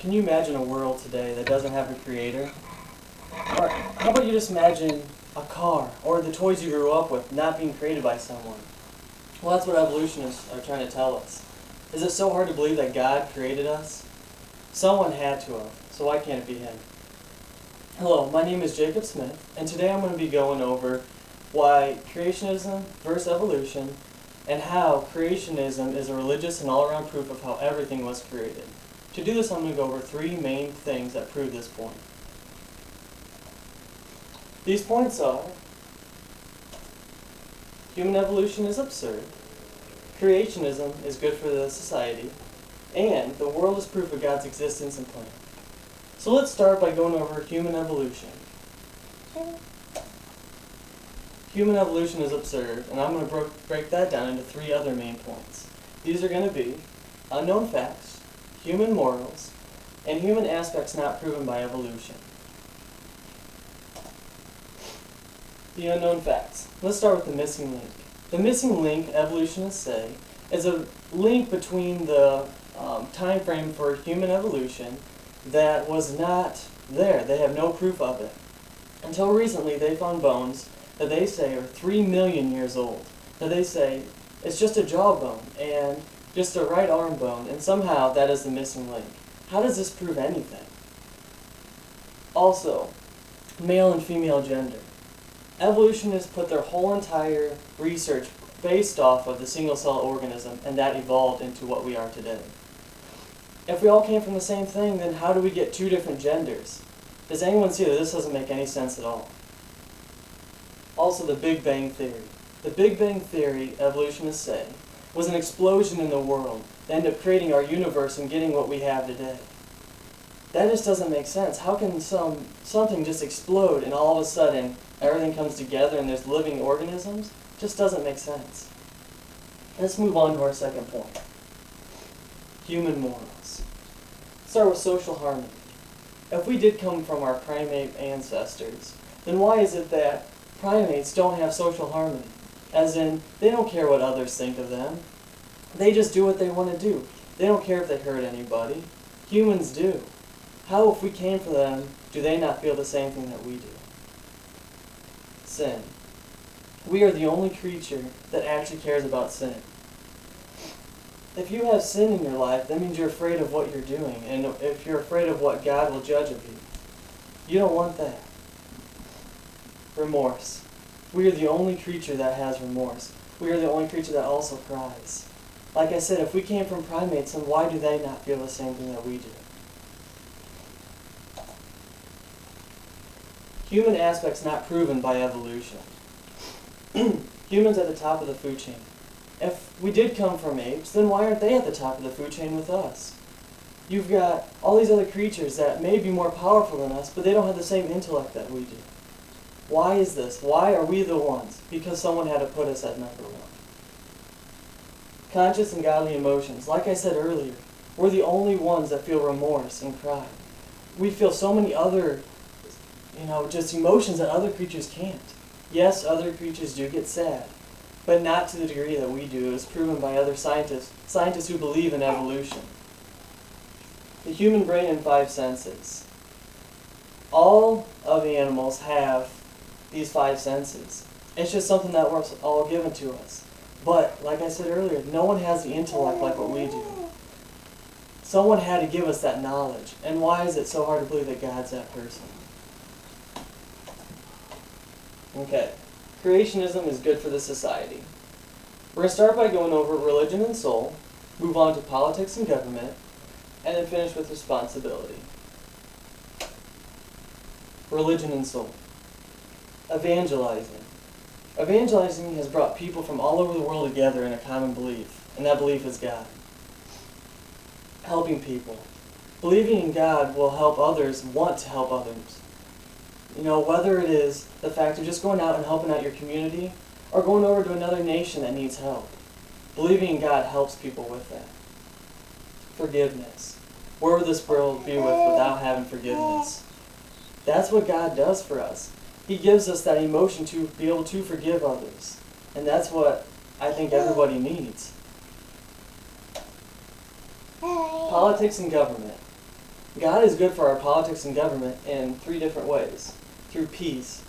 Can you imagine a world today that doesn't have a creator? Or how about you just imagine a car or the toys you grew up with not being created by someone? Well, that's what evolutionists are trying to tell us. Is it so hard to believe that God created us? Someone had to have, so why can't it be him? Hello, my name is Jacob Smith, and today I'm going to be going over why creationism versus evolution, and how creationism is a religious and all-around proof of how everything was created. To do this, I'm going to go over three main things that prove this point. These points are: human evolution is absurd, creationism is good for the society, and the world is proof of God's existence and plan. So let's start by going over human evolution. Human evolution is absurd, and I'm going to break that down into three other main points. These are going to be unknown facts, human morals, and human aspects not proven by evolution. The unknown facts. Let's start with the missing link. The missing link, evolutionists say, is a link between the time frame for human evolution that was not there. They have no proof of it. Until recently, they found bones that they say are 3 million years old. That they say it's just a jawbone and just a right arm bone, and somehow that is the missing link. How does this prove anything? Also, male and female gender. Evolutionists put their whole entire research based off of the single-cell organism, and that evolved into what we are today. If we all came from the same thing, then how do we get two different genders? Does anyone see that this doesn't make any sense at all? Also, the Big Bang Theory. The Big Bang Theory, evolutionists say, was an explosion in the world that ended up creating our universe and getting what we have today. That just doesn't make sense. How can something just explode and all of a sudden everything comes together and there's living organisms? It just doesn't make sense. Let's move on to our second point. Human morals. Start with social harmony. If we did come from our primate ancestors, then why is it that primates don't have social harmony? As in, they don't care what others think of them. They just do what they want to do. They don't care if they hurt anybody. Humans do. How, if we came from them, do they not feel the same thing that we do? Sin. We are the only creature that actually cares about sin. If you have sin in your life, that means you're afraid of what you're doing, and if you're afraid of what God will judge of you, you don't want that. Remorse. We are the only creature that has remorse. We are the only creature that also cries. Like I said, if we came from primates, then why do they not feel the same thing that we do? Human aspects not proven by evolution. Humans at the top of the food chain. If we did come from apes, then why aren't they at the top of the food chain with us? You've got all these other creatures that may be more powerful than us, but they don't have the same intellect that we do. Why is this? Why are we the ones? Because someone had to put us at number one. Conscious and godly emotions. Like I said earlier, we're the only ones that feel remorse and cry. We feel so many other, just emotions that other creatures can't. Yes, other creatures do get sad, but not to the degree that we do, as proven by other scientists who believe in evolution. The human brain and 5 senses. All of the animals have these 5 senses. It's just something that was all given to us. But, like I said earlier, no one has the intellect like what we do. Someone had to give us that knowledge. And why is it so hard to believe that God's that person? Okay. Creationism is good for the society. We're going to start by going over religion and soul, move on to politics and government, and then finish with responsibility. Religion and soul. Evangelizing. Evangelizing has brought people from all over the world together in a common belief, and that belief is God. Helping people. Believing in God will help others want to help others. Whether it is the fact of just going out and helping out your community, or going over to another nation that needs help. Believing in God helps people with that. Forgiveness. Where would this world be without having forgiveness? That's what God does for us. He gives us that emotion to be able to forgive others. And that's what I think everybody needs. Politics and government. God is good for our politics and government in 3 different ways. Through peace.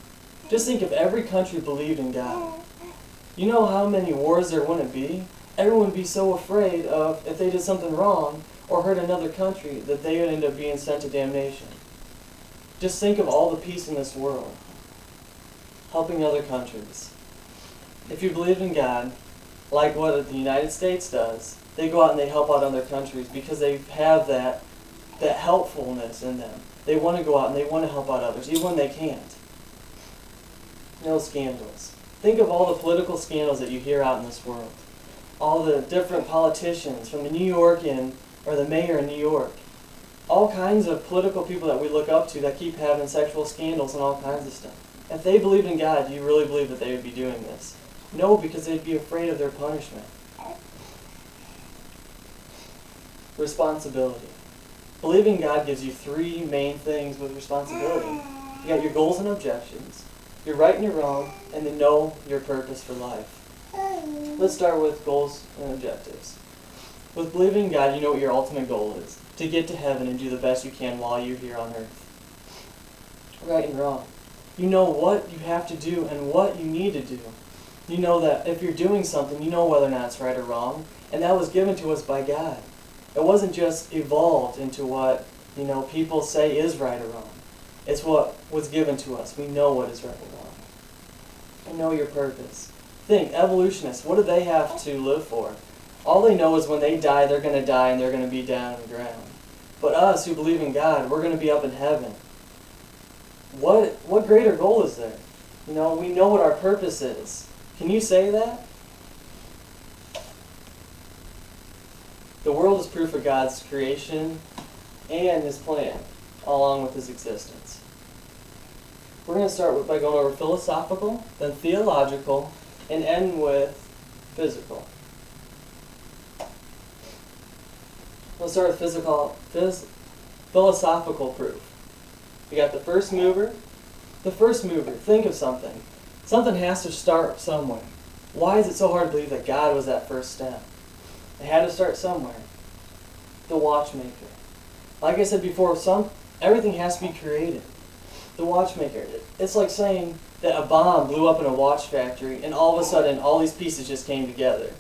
Just think if every country believed in God. You know how many wars there wouldn't be? Everyone would be so afraid of if they did something wrong or hurt another country that they would end up being sent to damnation. Just think of all the peace in this world. Helping other countries. If you believe in God, like what the United States does, they go out and they help out other countries because they have that helpfulness in them. They want to go out and they want to help out others, even when they can't. No scandals. Think of all the political scandals that you hear out in this world. All the different politicians from the New York or the mayor in New York. All kinds of political people that we look up to that keep having sexual scandals and all kinds of stuff. If they believed in God, do you really believe that they would be doing this? No, because they'd be afraid of their punishment. Responsibility. Believing God gives you 3 main things with responsibility. You got your goals and objectives, your right and your wrong, and to know your purpose for life. Let's start with goals and objectives. With believing in God, you know what your ultimate goal is. To get to heaven and do the best you can while you're here on earth. Right and wrong. You know what you have to do and what you need to do. You know that if you're doing something, you know whether or not it's right or wrong. And that was given to us by God. It wasn't just evolved into what, people say is right or wrong. It's what was given to us. We know what is right or wrong. And know your purpose. Think, evolutionists, what do they have to live for? All they know is when they die, they're going to die and they're going to be down on the ground. But us who believe in God, we're going to be up in heaven. What greater goal is there? We know what our purpose is. Can you say that? The world is proof of God's creation and His plan, along with His existence. We're going to start by going over philosophical, then theological, and end with physical. Let's start with philosophical proof. We got the first mover. The first mover, think of something. Something has to start somewhere. Why is it so hard to believe that God was that first step? It had to start somewhere. The watchmaker. Like I said before, everything has to be created. The watchmaker. It's like saying that a bomb blew up in a watch factory and all of a sudden all these pieces just came together.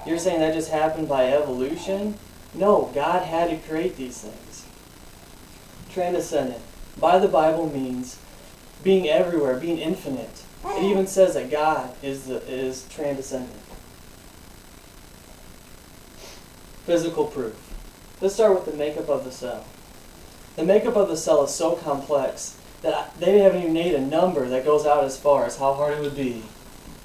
You're saying that just happened by evolution? No, God had to create these things. Transcendent. By the Bible means being everywhere, being infinite. It even says that God is transcendent. Physical proof. Let's start with the makeup of the cell. The makeup of the cell is so complex that they haven't even made a number that goes out as far as how hard it would be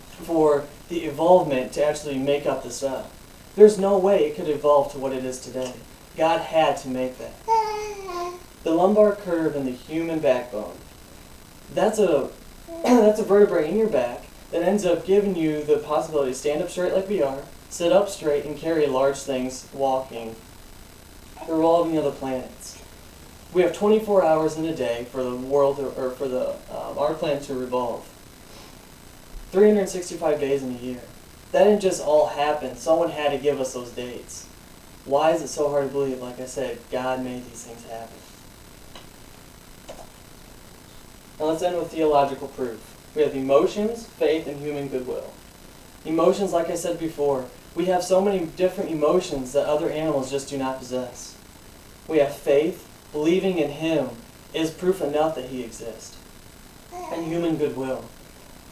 for the evolvement to actually make up the cell. There's no way it could evolve to what it is today. God had to make that. The lumbar curve in the human backbone. That's a vertebrae in your back that ends up giving you the possibility to stand up straight like we are, sit up straight, and carry large things walking, revolving other planets. We have 24 hours in a day for the world, or for our planet to revolve. 365 days in a year. That didn't just all happen. Someone had to give us those dates. Why is it so hard to believe? Like I said, God made these things happen. Now let's end with theological proof. We have emotions, faith, and human goodwill. Emotions, like I said before, we have so many different emotions that other animals just do not possess. We have faith. Believing in Him is proof enough that He exists. And human goodwill,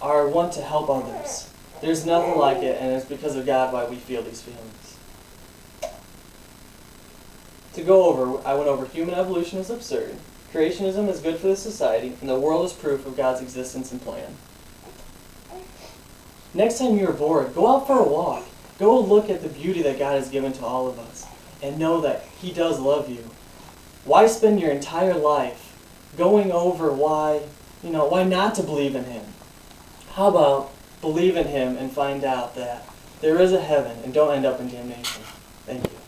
our want to help others. There's nothing like it, and it's because of God why we feel these feelings. To go over, I went over human evolution is absurd, creationism is good for the society, and the world is proof of God's existence and plan. Next time you're bored, go out for a walk. Go look at the beauty that God has given to all of us, and know that He does love you. Why spend your entire life going over why not to believe in Him? How about believe in Him and find out that there is a heaven and don't end up in damnation? Thank you.